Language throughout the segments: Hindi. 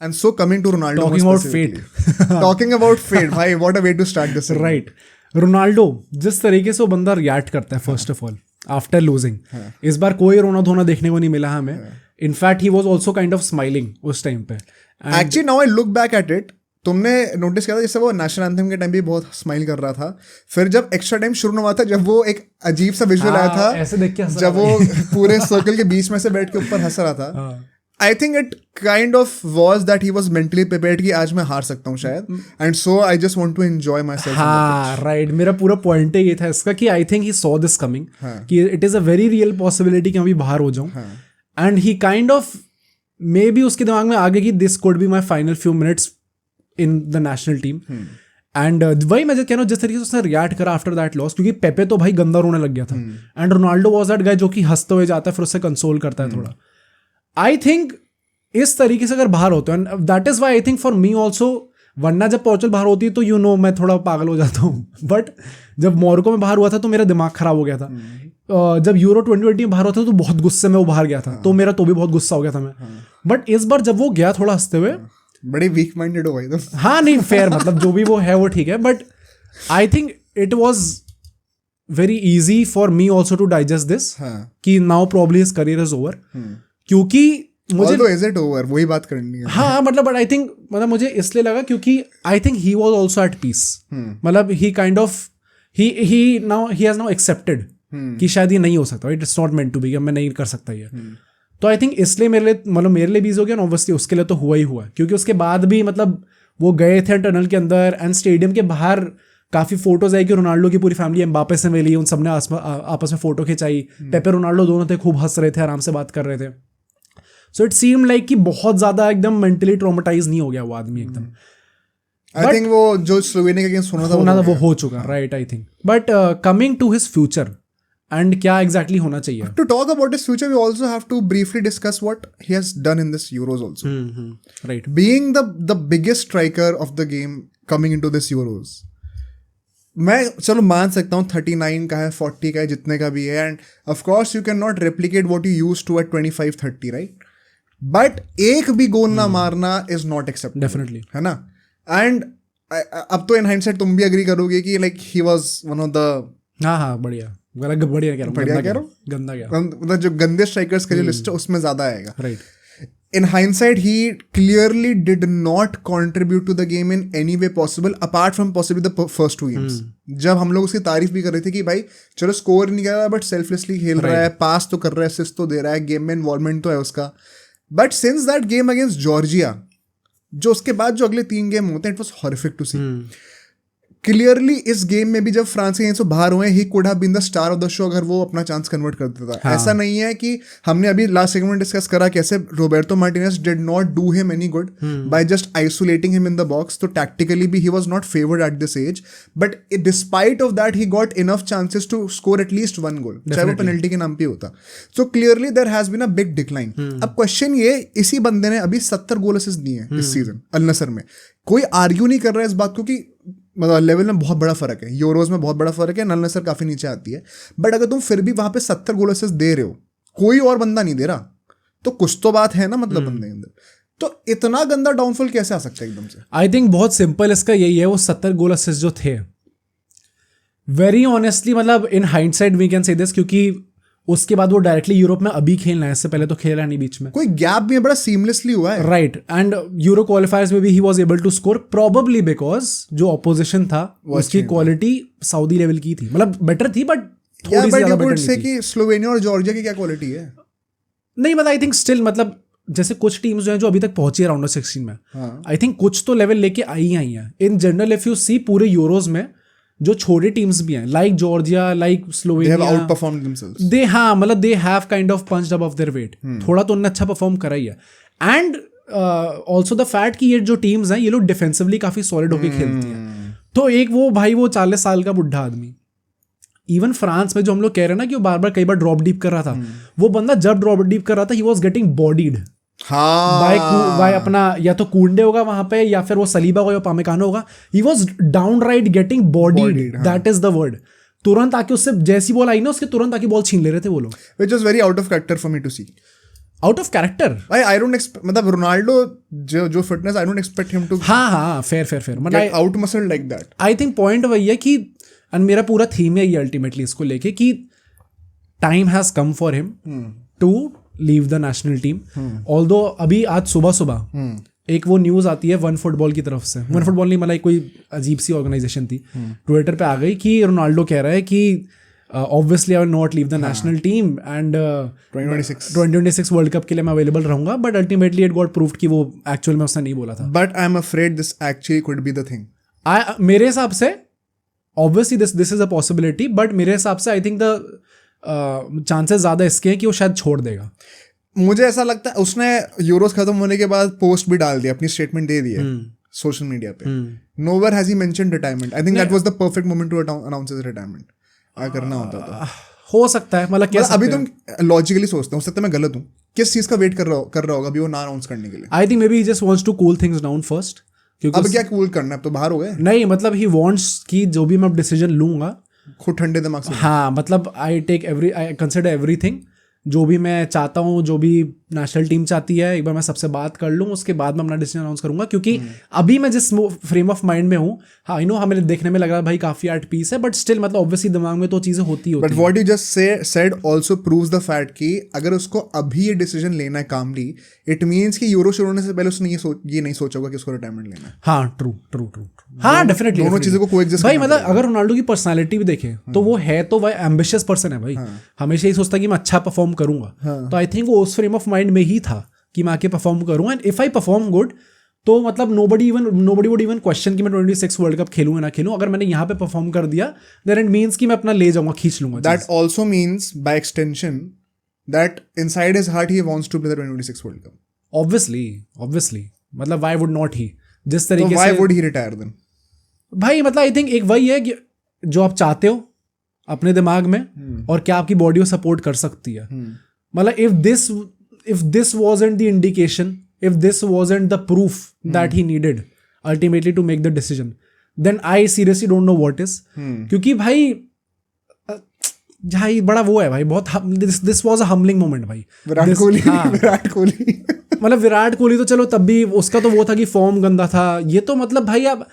And so coming to Ronaldo, Talking more about fate. specifically. Talking about fate, भाई, what a way to start this. Right, Ronaldo जिस तरीके से वो बंदा रिएक्ट करता है first of all after losing, इस बार कोई रोना धोना देखने को नहीं मिला हमें. In fact he was also kind of smiling उस टाइम पे. Actually, now I look back at it, तुमने नोटिस किया था जैसे वो नेशनल एंथम के टाइम भी बहुत स्माइल कर रहा था. फिर जब एक्स्ट्रा टाइम शुरू हुआ था, जब वो एक अजीब सा विजुअल आया था, ऐसे देख के हंस जब वो पूरे सर्कल के बीच में से बैठ के ऊपर हंस रहा था. I think it kind of was that he was mentally prepared कि आज मैं हार सकता हूँ शायद, and so I just want to enjoy myself. हाँ राइट, मेरा पूरा पॉइंट ये था इसका कि I think he saw this coming कि it is a very real possibility कि मैं भी बाहर हो जाऊँ. And he kind of maybe उसके दिमाग में आ गया कि this could be my final few minutes in the national team. And वही मैं कह रहा हूँ जिस तरीके से उसने रिएक्ट करा आफ्टर दैट लॉस, क्योंकि पेपे तो भाई गंदा रोने लग गया था, and Ronaldo was that guy जो कि हंसते हुए जाता है फिर उससे कंसोल करता है थोड़ा. आई थिंक इस तरीके से अगर बाहर होते हैं, and that is why I think for me also, वरना जब पोर्चुगल बाहर होती है तो यू नो मैं थोड़ा पागल हो जाता हूँ, बट जब मोरक्को में बाहर हुआ था तो मेरा दिमाग खराब हो गया था. जब यूरो 2020 में बाहर होता था तो बहुत गुस्से में वो बाहर गया था, तो मेरा तो भी बहुत गुस्सा हो गया था मैं. बट इस बार जब वो गया थोड़ा हंसते हुए, बड़े वीक माइंडेड हो भाई तुम. हाँ नहीं फेयर, मतलब जो भी वो है वो ठीक है, but I think it was very easy for me also to digest this कि now probably his career is over. क्योंकि मुझे Although is it over, वही बात करनी है. हाँ मतलब बट आई थिंक मतलब मुझे इसलिए लगा क्योंकि I think he was also at peace. मतलब he kind of he has now accepted कि शायद ये नहीं हो सकता, it is not meant to be, मैं नहीं कर सकता ये. तो आई थिंक इसलिए मेरे लिए भी हो गया, ऑब्वियसली उसके लिए तो हुआ ही हुआ, क्योंकि उसके बाद भी मतलब वो गए थे टनल के अंदर एंड स्टेडियम के बाहर काफ़ी फोटोज आई कि रोनाल्डो की पूरी फैमिली एम्बापे से मिली, उन सबने आपस में फोटो खिंचाई. पेपे रोनाल्डो दोनों थे, खूब हंस रहे थे, आराम से बात कर रहे थे. सो इट सीम लाइक कि बहुत ज़्यादा एकदम मेंटली ट्रॉमेटाइज नहीं हो गया वो आदमी एकदम. आई थिंक वो जो स्लोवेनिया के अगेंस्ट होना था वो हो चुका, right I think. But coming to his future and क्या एग्जैक्टली होना चाहिए. To talk about his future, we also have to briefly discuss what he has done in this Euros also. Right. Being the biggest striker of the game coming into this Euros, मैं चलो मान सकता हूँ 39 का है, 40 का है, जितने का भी है, and of course you can not replicate what you used to eat 25-30, right? But एक भी गोल ना मारना इज नॉट एक्सेप्टेबल, डेफिनेटली, है ना? एंड अब तो इन हाइंडसाइट तुम भी एग्री करोगे कि like he was one of the हाँ बढ़िया कह रहा हूँ, गंदा क्या मतलब जो गंदे स्ट्राइकर्स का जो लिस्ट है उसमें ज्यादा आएगा, right? In hindsight, he clearly did not contribute to the game in any way possible, apart from possibly the first 2 games. जब हम लोग उसकी तारीफ भी कर रहे थे कि भाई चलो स्कोर नहीं कर रहा बट सेल्फलेसली खेल रहा है, पास तो कर रहा है, असिस्ट तो दे रहा है, गेम में इन्वॉल्वमेंट तो है उसका. But since that game against Georgia, जो उसके बाद जो अगले 3 गेम होते हैं, it was horrific to see. Clearly इस गेम में भी जब फ्रांस के से बाहर हुए, he could have been the star of the show अगर वो अपना चांस कन्वर्ट कर देता. हाँ. ऐसा नहीं है कि हमने अभी लास्ट सेगमेंट में डिस्कस करा कैसे Roberto Martinez did not do him any good by just isolating him in the box. तो टैक्टिकली भी he was not favoured at this age, but despite of that he got enough chances to score at least 1 गोल, चाहे वो पेनल्टी के नाम पे होता. So clearly there has been a big decline. अब क्वेश्चन ये, इसी बंदे ने अभी 70 गोल असिस्ट दिए हैं इस सीजन अल नसर में. कोई आर्ग्यू नहीं कर रहा है इस बात को कि मतलब लेवल में बहुत बड़ा फर्क है, यूरोज में बहुत बड़ा फर्क है, अल नसर काफी नीचे आती है. बट अगर तुम फिर भी वहां पे 70 गोल असिस्ट दे रहे हो, कोई और बंदा नहीं दे रहा, तो कुछ तो बात है ना, मतलब बंदे के अंदर. तो इतना गंदा डाउनफॉल कैसे आ सकता है एकदम से? आई थिंक बहुत सिंपल इसका यही है, वो 70 गोल असिस्ट जो थे, वेरी ऑनेस्टली मतलब in hindsight we can say this, क्योंकि उसके बाद वो डायरेक्टली यूरोप में अभी खेलना है, इससे पहले तो खेला नहीं बीच में. कोई गैप भी बड़ा सीमलेसली हुआ है, राइट? एंड यूरो क्वालिफायर्स में भी he was able to score, probably because जो ऑपोजिशन था उसकी क्वालिटी सऊदी लेवल की थी, मतलब बेटर थी बट थोड़ी सी ज्यादा बेटर नहीं थी. कि स्लोवेनिया और जॉर्जिया की क्या क्वालिटी है नहीं, बट आई थिंक स्टिल मतलब जैसे कुछ टीम्स जो हैं जो अभी तक पहुंची है राउंड ऑफ 16 में, आई थिंक कुछ तो लेवल लेके आई हैं. In general if you see पूरे यूरोज में जो छोटे टीम्स भी हैं, like Georgia, like Slovenia, they have outperformed themselves. हाँ मतलब they have kind of punched above their weight. थोड़ा तो उन्होंने अच्छा परफॉर्म करा ही है. एंड ऑल्सो द फैक्ट कि ये जो टीम्स हैं ये लोग डिफेंसिवली काफी सॉलिड होकर खेलती हैं. तो एक वो भाई वो 40 साल का बुढ़ा आदमी, इवन फ्रांस में जो हम लोग कह रहे हैं ना कि वो बार बार कई बार ड्रॉप डीप कर रहा था, वो बंदा जब ड्रॉप डीप कर रहा था he was getting bodied. By अपना या तो कूंडे होगा वहां पे, या फिर वो सलीबा होगा या पामेकानो होगा. He was downright getting bodied, that is the word. तुरंत आके उससे जैसी बॉल आई ना, उसके तुरंत आके बॉल छीन ले रहे थे वो लोग, which was very out of character for me to see. Out of character. भाई आई डोंट एक्सपेक्ट, मतलब रोनाल्डो जो fitness, I don't expect him to हाँ फेयर मतलब get out muscle like that. I think point वही है कि, एंड मेरा पूरा थीम है ये अल्टीमेटली इसको लेके कि time has come for him to leave the national team. Although अभी आज सुबह एक वो न्यूज आती है वन फुटबॉल की तरफ से, वन फुटबॉल नहीं मतलब कोई अजीब सी ऑर्गेनाइजेशन थी, ट्विटर पे आ गई कि रोनाल्डो कह रहा है कि obviously I will not leave the national team and 2026 world cup के लिए मैं अवेलेबल रहूंगा, but ultimately it got proved कि वो एक्चुअल में उसने नहीं बोला था। But I am afraid this actually could be the thing. मेरे हिसाब से obviously this is a possibility, but मेरे हिसाब से आई थिंक द चांसेस ज्यादा इसके हैं कि वो शायद छोड़ देगा। मुझे ऐसा लगता है उसने यूरोस खत्म होने के बाद पोस्ट भी डाल दिया, अपनी स्टेटमेंट दे दी है सोशल मीडिया पे। Nowhere has he mentioned retirement. I think that was the perfect moment to announce his retirement. करना होता था, हो सकता है, मतलब क्या अभी तुम लॉजिकली सोचते हो, हो सकता है मैं गलत हूँ, किस चीज का वेट कर रहा होगा अभी वो ना अनाउंस करने के लिए? I think maybe he just wants to cool things down first. क्योंकि अब क्या कूल करना है, अब तो बाहर हो गए। नहीं मतलब ही वांट्स कि जो भी मैं डिसीजन लूंगा खुद ठंडे दिमाग से। हाँ मतलब आई कंसिडर एवरीथिंग, जो भी मैं चाहता हूँ, जो भी नेशनल टीम चाहती है, एक बार मैं सबसे बात कर लूँ, उसके बाद मैं अपना डिसीजन अनाउंस करूंगा। क्योंकि अभी मैं जिस फ्रेम ऑफ माइंड में हूँ, हाँ आई नो हमें देखने में लग रहा है भाई काफी एट पीस है, बट स्टिल मतलब ऑब्वियसली दिमाग में तो चीजें होती but what you just said also proves the fact कि अगर उसको अभी ये डिसीजन लेना है कामली, इट मींस कि यूरो शुरू होने से पहले उसने ये नहीं सोचा होगा कि उसको रिटायरमेंट लेना है। हाँ ट्रू हाँ डेफिनेटली दोनों चीजों को कोएग्जिस्ट भाई। मतलब अगर रोनाल्डो की पर्सनालिटी भी देखे तो वो है तो भाई एम्बिशियस पर्सन है भाई, हमेशा ही सोचता है कि मैं अच्छा परफॉर्म करूंगा। तो आई थिंक वो उस फ्रेम ऑफ माइंड में ही था कि मैं आके परफॉर्म करूंगा, and if I perform good तो मतलब नोबडी वुड इवन क्वेश्चन कि मैं 26 वर्ल्ड कप खेलूं या ना खेलूं। अगर मैंने यहाँ पे परफॉर्म कर दिया देन इट मींस कि मैं अपना ले जाऊंगा, खींच लूंगा। That also means by extension that inside his heart he wants to play the 2026 world cup. Obviously मतलब व्हाई वुड नॉट ही, जिस तरीके से why would he retire then भाई। मतलब आई थिंक एक वही है कि जो आप चाहते हो अपने दिमाग में और क्या आपकी बॉडी को सपोर्ट कर सकती है। मतलब if this wasn't the indication, if this wasn't the proof that he needed ultimately to make the decision, then I seriously don't know what is. क्योंकि भाई बड़ा वो है भाई, बहुत this was a humbling moment भाई। विराट कोहली मतलब विराट कोहली तो चलो तब भी उसका तो वो था कि फॉर्म गंदा था, ये तो मतलब भाई अब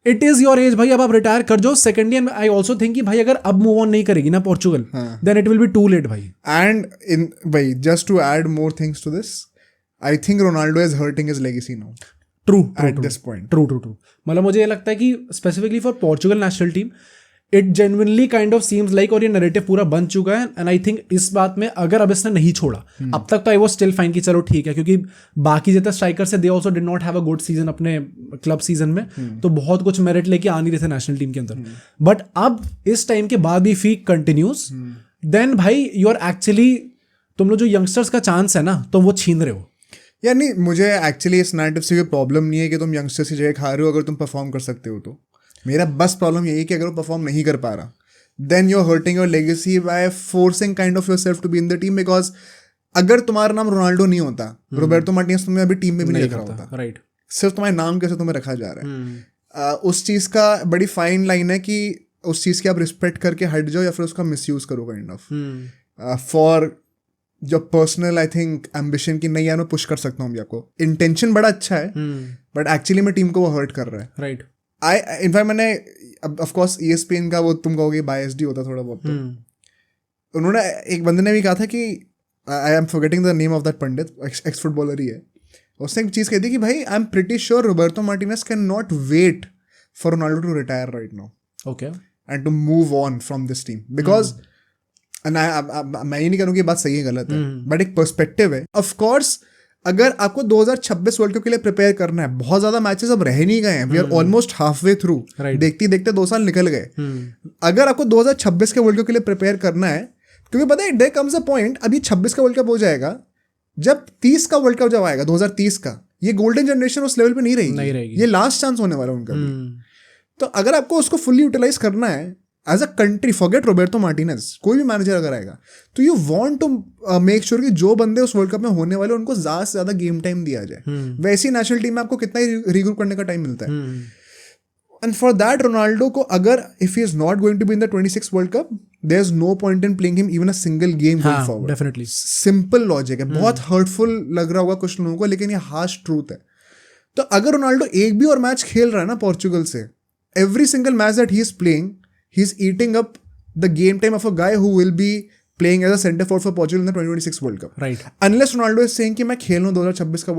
इट इज योर एज भाई, अब आप रिटायर कर जाओ। सेकेंडली आई ऑल्सो थिंक कि भाई अगर अब मूव ऑन नहीं करेगी ना Portugal, then it will be too late भाई। एंड इन भाई just to add more things to this, I think Ronaldo is hurting his legacy now. True at this point true मतलब मुझे ये लगता है कि specifically for Portugal national team it genuinely kind of seems like, और ये नैरेटिव पूरा बन चुका है। एंड आई थिंक इस बात में अगर अब इसने नहीं छोड़ा, अब तक तो आई वाज स्टिल फाइन कि चलो ठीक है, क्योंकि बाकी जितने स्ट्राइकर से they also did not have a good season अपने क्लब सीजन में, तो बहुत कुछ मेरिट लेके आ नहीं रहे थे नेशनल टीम के अंदर। बट अब इस टाइम के बाद भी फी कंटिन्यूज, देन भाई यू आर एक्चुअली, तुम लोग जो यंगस्टर्स का चांस है ना तो वो छीन रहे हो। या नहीं, मुझे एक्चुअली इस नैरेटिव से कोई प्रॉब्लम नहीं है कि तुम यंगस्टर्स की जगह खा रहे हो अगर तुम परफॉर्म कर सकते हो तो। मेरा बस प्रॉब्लम यही है कि अगर वो परफॉर्म नहीं कर पा रहा, then you are hurting your legacy by forcing kind of yourself to be in the team. Because अगर तुम्हारा नाम रोनाल्डो नहीं होता, रोबर्टो मार्टिनेज तुम्हें अभी टीम में भी नहीं रखा होता, राइट। सिर्फ तुम्हारे नाम कैसे तुम्हें रखा जा रहा है। उस चीज़ का बड़ी फाइन लाइन है कि उस चीज़ की आप रिस्पेक्ट करके हट जाओ या फिर उसका मिसयूज करो काइंड ऑफ फॉर जो पर्सनल आई थिंक एम्बिशन की नहीं, यार मैं पुश कर सकता हूँ आपको, इंटेंशन बड़ा अच्छा है बट एक्चुअली में टीम को वो हर्ट कर रहा है। राइट। इनफैक्ट मैंने ऑफ कोर्स ESPN का वो तुम कहोगे बायस्ड ही होता थोड़ा बहुत, तो उन्होंने एक बंदे ने भी कहा था कि I am forgetting the name of that pundit, ex footballer ही है, उसने एक चीज़ कही थी कि भाई I am pretty sure Roberto Martinez can not wait for Ronaldo to retire right now, okay, and to move on from this team. Because मैं ये नहीं करूँ कि ये बात सही है गलत है, बट एक पर्सपेक्टिव है। ऑफ कोर्स अगर आपको 2026 वर्ल्ड कप के लिए प्रिपेयर करना है, बहुत ज्यादा मैचेस अब रह नहीं गए हैं, we are almost half way through, देखते देखते 2 साल निकल गए। अगर आपको 2026 के वर्ल्ड कप के लिए प्रिपेयर करना है, क्योंकि पता है डे कम्स अ पॉइंट, अभी 26 का वर्ल्ड कप हो जाएगा, जब 30 का वर्ल्ड कप जब आएगा 2030 का, ये गोल्डन जनरेशन उस लेवल पे नहीं रहेगी, ये लास्ट चांस होने वाला है उनका। तो अगर आपको उसको फुल्ली यूटिलाइज करना है as a country, forget Roberto Martinez, कोई भी मैनेजर अगर आएगा, तो you want to make sure कि जो बंदे उस वर्ल्ड कप में होने वाले उनको ज्यादा से ज्यादा गेम टाइम दिया जाए। वैसी नेशनल टीम में आपको कितना ही रीग्रुप करने का टाइम मिलता है। एंड फॉर दैट रोनाल्डो को अगर if he is not going to be in the 26 world cup, there's no point in playing him even a single game going forward. Definitely simple logic है, बहुत हर्टफुल लग रहा होगा कुछ लोगों को, लेकिन ये हार्श ट्रूथ है. तो अगर रोनाल्डो एक भी और मैच खेल रहा है ना पोर्चुगल से, every single match that he is playing, he's eating up the game time of a guy who will be playing as a centre forward for Portugal in the 2026 World Cup. Right. Unless Ronaldo is saying कि मैं खेल लूँ 2026 का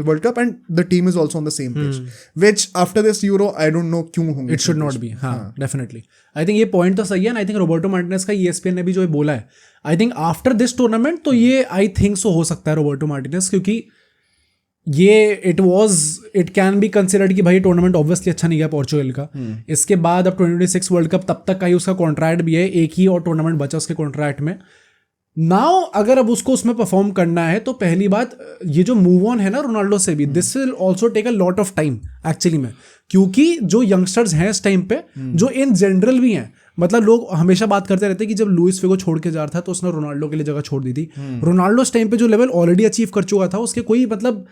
World Cup and the team is also on the same page. Which after this Euro I don't know क्यों होंगे. It should not be. हाँ, definitely. I think ये point तो सही है, and I think Roberto Martinez का ESPN ने भी जो ये बोला है, I think after this tournament तो ये I think so हो सकता है Roberto Martinez, क्योंकि ये इट कैन बी कंसिडर्ड कि भाई टूर्नामेंट ऑब्वियसली अच्छा नहीं गया पोर्चुगल का. इसके बाद अब 2026 वर्ल्ड कप तब तक का ही उसका कॉन्ट्रैक्ट भी है, एक ही और टूर्नामेंट बचा उसके कॉन्ट्रैक्ट में. नाउ अगर अब उसको उसमें परफॉर्म करना है तो पहली बात ये जो मूव ऑन है ना रोनाल्डो से भी, this will also take a lot of time actually में, क्योंकि जो यंगस्टर्स हैं इस टाइम पे जो इन जनरल भी हैं, मतलब लोग हमेशा बात करते रहते हैं कि जब लुइस फिगो छोड़ के जा रहा था तो उसने रोनाल्डो के लिए जगह छोड़ दी थी. रोनाल्डो इस टाइम पे जो लेवल ऑलरेडी अचीव कर चुका था उसके कोई मतलब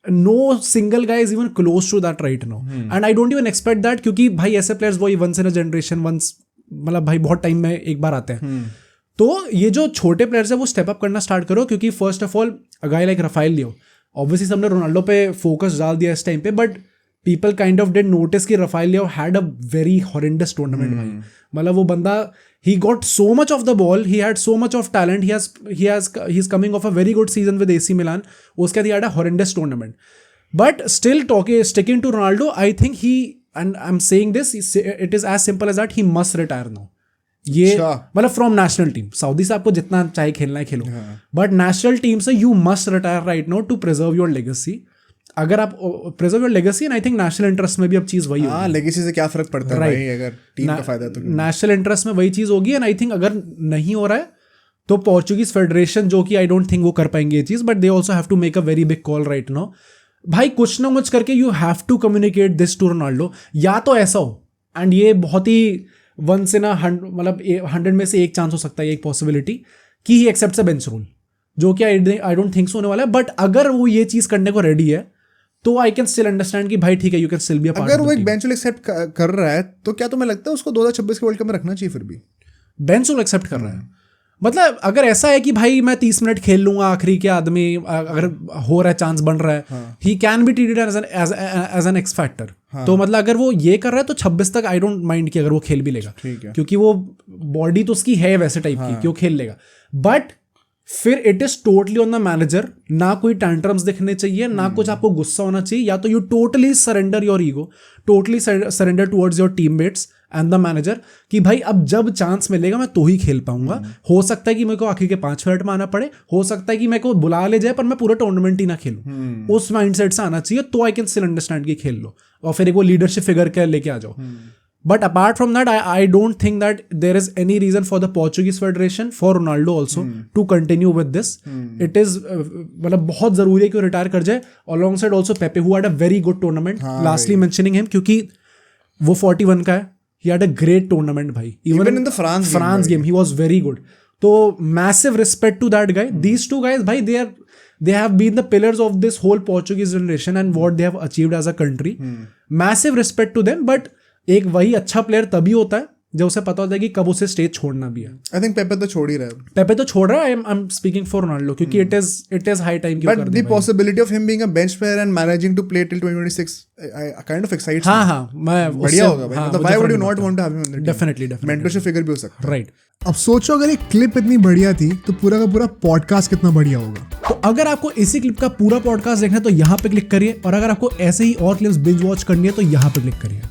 no single guy is even close to that right now. And I don't even expect that, क्योंकि भाई ऐसे प्लेयर्स वही once in a generation, मतलब भाई बहुत टाइम में एक बार आते हैं. तो ये जो छोटे प्लेयर्स है वो स्टेप अप करना स्टार्ट करो, क्योंकि first of all a guy like Rafael Leao, obviously सबने रोनाल्डो पे फोकस डाल दिया इस टाइम पे, but people kind of did notice कि Rafael Leao had a very horrendous tournament भाई. मतलब वो बंदा, he got so much of the ball, he had so much of talent, he's coming off a very good season with AC Milan. उसके बाद he had a horrendous tournament, but still sticking to Ronaldo, I think and I'm saying this, it is as simple as that, he must retire now. ये मतलब फ्रॉम नेशनल टीम, सऊदी से आपको जितना चाहे खेलना है खेलो, बट नेशनल टीम से you must retire right now to preserve your legacy. अगर आप preserve your legacy, and I think national interest में भी अब चीज वही होगी. लेगेसी से क्या फर्क पड़ता है भाई, अगर टीम का फायदा तो नेशनल इंटरेस्ट में वही चीज होगी. एंड आई थिंक अगर नहीं हो रहा है तो पोर्चुगीज फेडरेशन, जो कि आई डोंट थिंक वो कर पाएंगे ये चीज, but they also have to make a very big call right now. भाई कुछ ना कुछ करके you have to communicate this to Ronaldo. या तो ऐसा हो, एंड ये बहुत ही वंस इन मतलब 100 में से एक चांस हो सकता है, एक पॉसिबिलिटी, कि ही एक्सेप्ट्स अ बेंच रूल, जो कि आई डोंट थिंक सो होने वाला है. बट अगर वो ये चीज करने को रेडी है तो आई कैन स्टिल अंडरस्टैंड कि भाई ठीक है, you can still be a part. अगर वो एक बेंच रूल एक्सेप्ट कर रहा है तो क्या तुम्हें लगता है उसको 2026 के वर्ल्ड कप में रखना चाहिए? फिर भी बेंच रूल एक्सेप्ट कर रहा है, मतलब अगर ऐसा है कि भाई मैं 30 मिनट खेल लूंगा आखिरी के आदमी, अगर हो रहा है, चांस बन रहा है, he can be treated as an X factor. तो मतलब अगर वो ये कर रहा है तो 26 तक आई डोंट माइंड कि अगर वो खेल भी लेगा, क्योंकि वो बॉडी तो उसकी है वैसे टाइप की कि वो खेल लेगा. बट फिर it is totally on the manager. ना कोई टैंट्रम्स दिखने चाहिए, ना कुछ आपको गुस्सा होना चाहिए. या तो you totally surrender your ego, totally surrender towards your teammates and the manager, कि भाई अब जब चांस मिलेगा मैं तो ही खेल पाऊंगा. हो सकता है कि मेरे को आखिर के 5 मिनट में आना पड़े, हो सकता है कि मेरे को बुला ले जाए पर मैं पूरा टूर्नामेंट ही ना खेलूं. उस माइंडसेट से आना चाहिए, तो आई कैन स्टिल अंडरस्टैंड कि खेल लो और फिर एक वो लीडरशिप फिगर के लेके आ जाओ. But apart from that, I don't think that there is any reason for the Portuguese Federation, for Ronaldo also, to continue with this. It is मतलब बहुत जरूरी है कि वो रिटायर कर जाए. Alongside also Pepe, who had a very good tournament. Lastly mentioning him, क्योंकि वो 41 का है. He had a great tournament भाई. Even in the France game, he was very good. तो massive respect to that guy. These two guys भाई, they have been the pillars of this whole Portuguese generation and what they have achieved as a country. Massive respect to them, but एक वही अच्छा प्लेयर तभी होता है जब उसे पता होता है कि कब उसे स्टेज छोड़ना भी है. आई थिंक पेपे तो छोड़ ही रहा है. पेपे तो छोड़ रहा है. I am speaking for Ronaldo, क्योंकि it is high time. But the possibility of him being a bench player and managing to play till 2026 kind of excites. हां मैं बढ़िया होगा भाई. मतलब why would you not want to have him in the team? Definitely mentorship figure भी हो सकता है. राइट. अब सोचो अगर एक क्लिप इतनी बढ़िया थी तो पूरा का पूरा पॉडकास्ट कितना बढ़िया होगा. तो अगर आपको इसी क्लिप का पूरा पॉडकास्ट देखना है तो यहाँ पे क्लिक करिए, और अगर आपको ऐसे ही और क्लिप्स बिंज वॉच करनी है तो यहाँ पे क्लिक करिए.